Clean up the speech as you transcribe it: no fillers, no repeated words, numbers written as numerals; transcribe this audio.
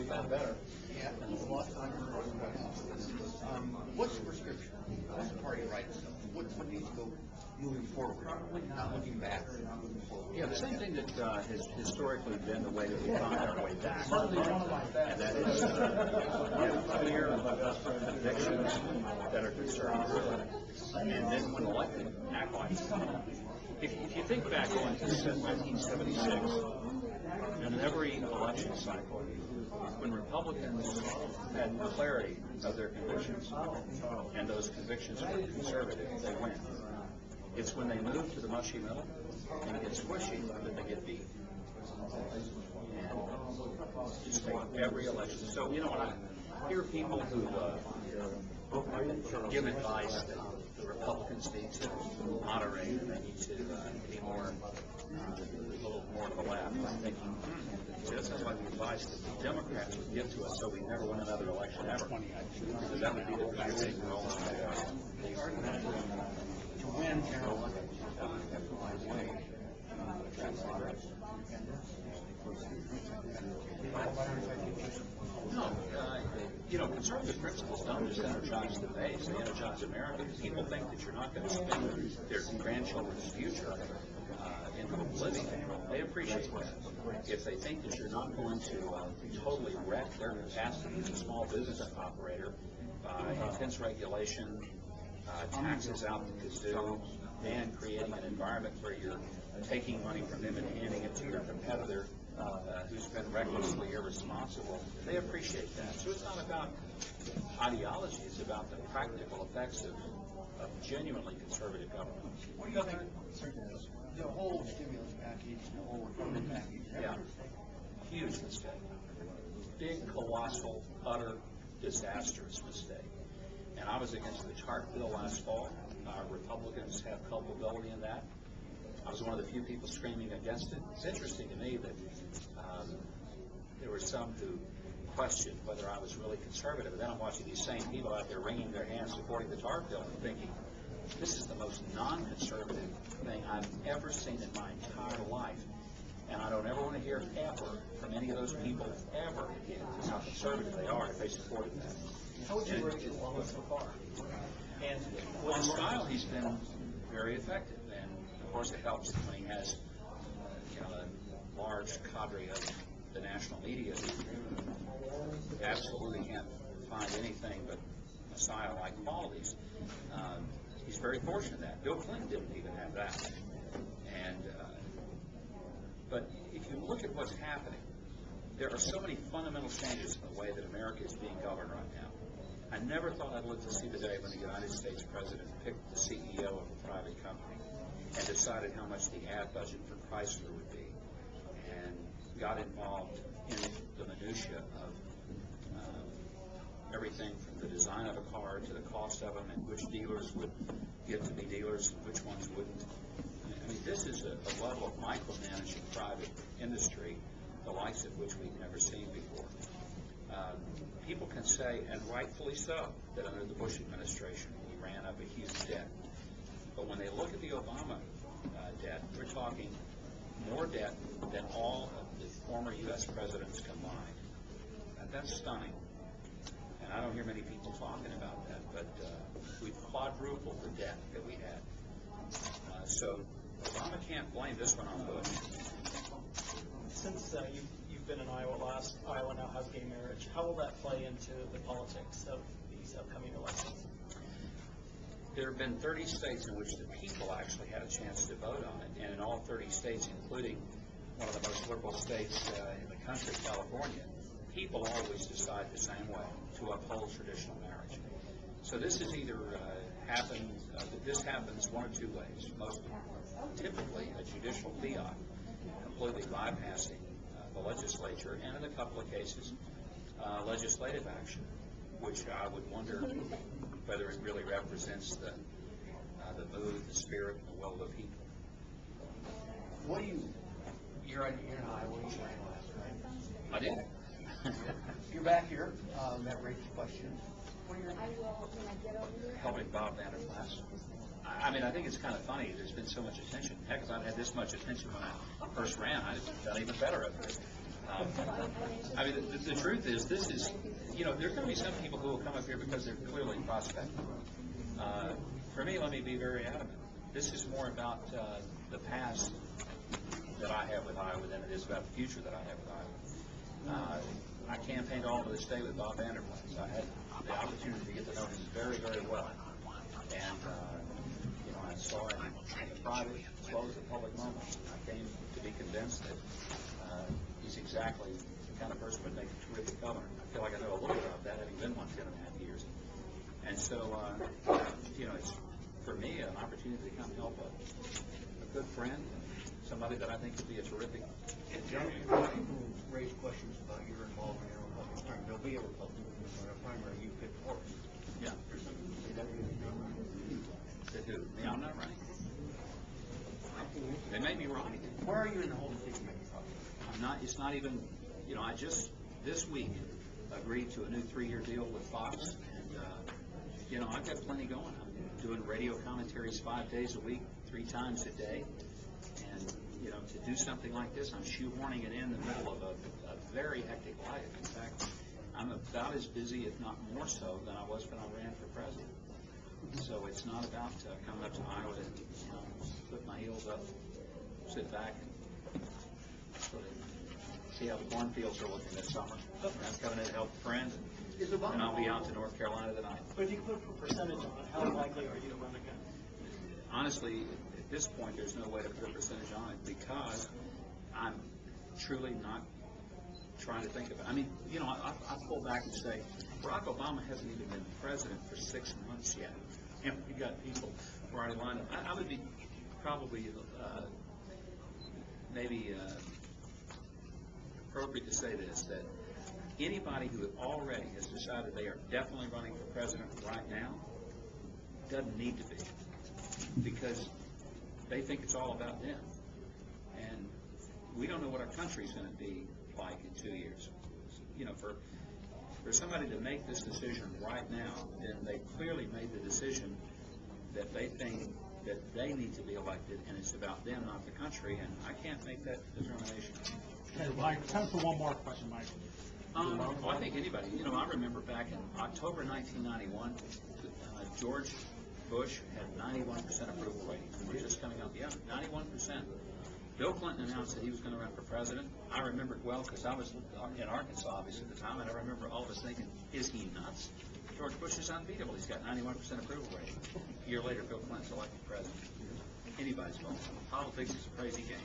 found better. Yeah, a lot of time. What's the prescription? What's the party right stuff? What needs to go moving forward? Not looking back. Yeah, the same thing that has historically been the way that we find our way back. And that is clear convictions that are conservative. And then when elected, act like it. If you think back on to 1976, in every election cycle, when Republicans had clarity of their convictions, and those convictions were conservative, they win. It's when they move to the mushy middle and it gets squishy that they get beat. And just take every election. So, you know, when I hear people who give advice that the Republicans need to moderate, they need to be more, a little more to the left, I'm thinking, that sounds like the advice that the Democrats would give to us so we never win another election ever. Because that would be the basic role of They are going to win general election. No, you know, conservative principles don't just energize the base, they energize America. People think that you're not going to spend their grandchildren's future into oblivion. They appreciate that. If they think that you're not going to totally wreck their capacity as a small business operator by intense regulation, taxes out the kazoo, and creating an environment where you're taking money from them and handing it to your competitor who's been recklessly irresponsible, they appreciate that. So it's not about ideology, it's about the practical effects of genuinely conservative government. What do you think? The whole stimulus package, the whole recovery package. Yeah, huge mistake. Big, colossal, utter, disastrous mistake. And I was against the TARP bill last fall. Republicans have culpability in that. I was one of the few people screaming against it. It's interesting to me that there were some who questioned whether I was really conservative. And then I'm watching these same people out there wringing their hands supporting the TARP bill and thinking, this is the most non-conservative thing I've ever seen in my entire life. And I don't ever want to hear ever from any of those people ever again how conservative they are if they supported that. How would you rate Obama so far? And on style, he's been very effective. And of course, it helps when he has a large cadre of the national media who absolutely can't find anything but Messiah-like qualities. He's very fortunate in that. Bill Clinton didn't even have that. And but if you look at what's happening, there are so many fundamental changes in the way that America is being governed right now. I never thought I'd live to see the day when the United States president picked the CEO of a private company and decided how much the ad budget for Chrysler would be, and got involved in the minutia of everything from the design of a car to the cost of them and which dealers would get to be dealers and which ones wouldn't. I mean, this is a level of micromanaging private industry, the likes of which we've never seen before. People can say, and rightfully so, that under the Bush administration we ran up a huge debt. But when they look at the Obama debt, we're talking more debt than all of the former U.S. presidents combined. And that's stunning. And I don't hear many people talking about that, but we've quadrupled the debt that we had. So Obama can't blame this one on Bush. Since you've been in Iowa Iowa now has gay marriage, how will that play into the politics of these upcoming elections? There have been 30 states in which the people actually had a chance to vote on it, and in all 30 states, including one of the most liberal states in the country, California, people always decide the same way, to uphold traditional marriage. So this is either this happens one or two ways. Most typically a judicial fiat, completely bypassing the legislature, and in a couple of cases, legislative action, which I would wonder whether it really represents the mood, the spirit, and the will of the people. What do you're in Iowa, you ran last night. I did. You're back here. That raises questions. What are your Helping Bob Vanderplas. I mean, I think it's kind of funny. There's been so much attention. Heck, if I'd had this much attention when I first ran, I'd have done even better at it. I mean, the truth is, this is, there are going to be some people who will come up here because they're clearly prospecting. For me, let me be very adamant. This is more about the past that I have with Iowa than it is about the future that I have with Iowa. I campaigned all to this day with Bob Vanderplas. I had the opportunity to get to know him very, very well. And, I saw him in a private as well as a public moment. I came to be convinced that he's exactly the kind of person who would make a terrific governor. I feel like I know a little bit about that, having been one 10.5 years. And so, it's, for me, an opportunity to come help a good friend, somebody that I think could be a terrific Jeremy, people raise questions about your involvement in a Republican primary. There'll be a Republican primary you pick for. Yeah. There's something to say that That who? Me, I'm not running. They may be wrong. Where are you in the whole decision-making process? I'm not. It's not even. I just this week agreed to a new 3-year deal with Fox, and I've got plenty going. I'm doing radio commentaries 5 days a week, 3 times a day, and to do something like this, I'm shoehorning it in the middle of a very hectic life. In fact, I'm about as busy, if not more so, than I was when I ran for president. So it's not about coming up to Iowa to put my heels up, sit back, and sort of see how the cornfields are looking this summer. I'm coming in to help a friend, and I'll be out to North Carolina tonight. But if you put a percentage on it, how likely are you to run again? Honestly, at this point, there's no way to put a percentage on it because I'm truly not trying to think of it. I mean, I pull back and say, Barack Obama hasn't even been president for 6 months yet. We've got people already lined up. I would be probably maybe appropriate to say this, that anybody who already has decided they are definitely running for president right now doesn't need to be, because they think it's all about them. And we don't know what our country's going to be like in 2 years. For somebody to make this decision right now, then they clearly made the decision that they think that they need to be elected, and it's about them, not the country, and I can't make that determination. Okay, Mike, time for one more question, Mike. Well, I think anybody, I remember back in October 1991, George Bush had 91% approval rating. We were just coming out the other, 91%. Bill Clinton announced that he was going to run for president. I remember it well because I was in Arkansas, obviously, at the time, and I remember all of us thinking, is he nuts? George Bush is unbeatable. He's got 91% approval rating. A year later, Bill Clinton's elected president. Anybody's fault. Politics is a crazy game.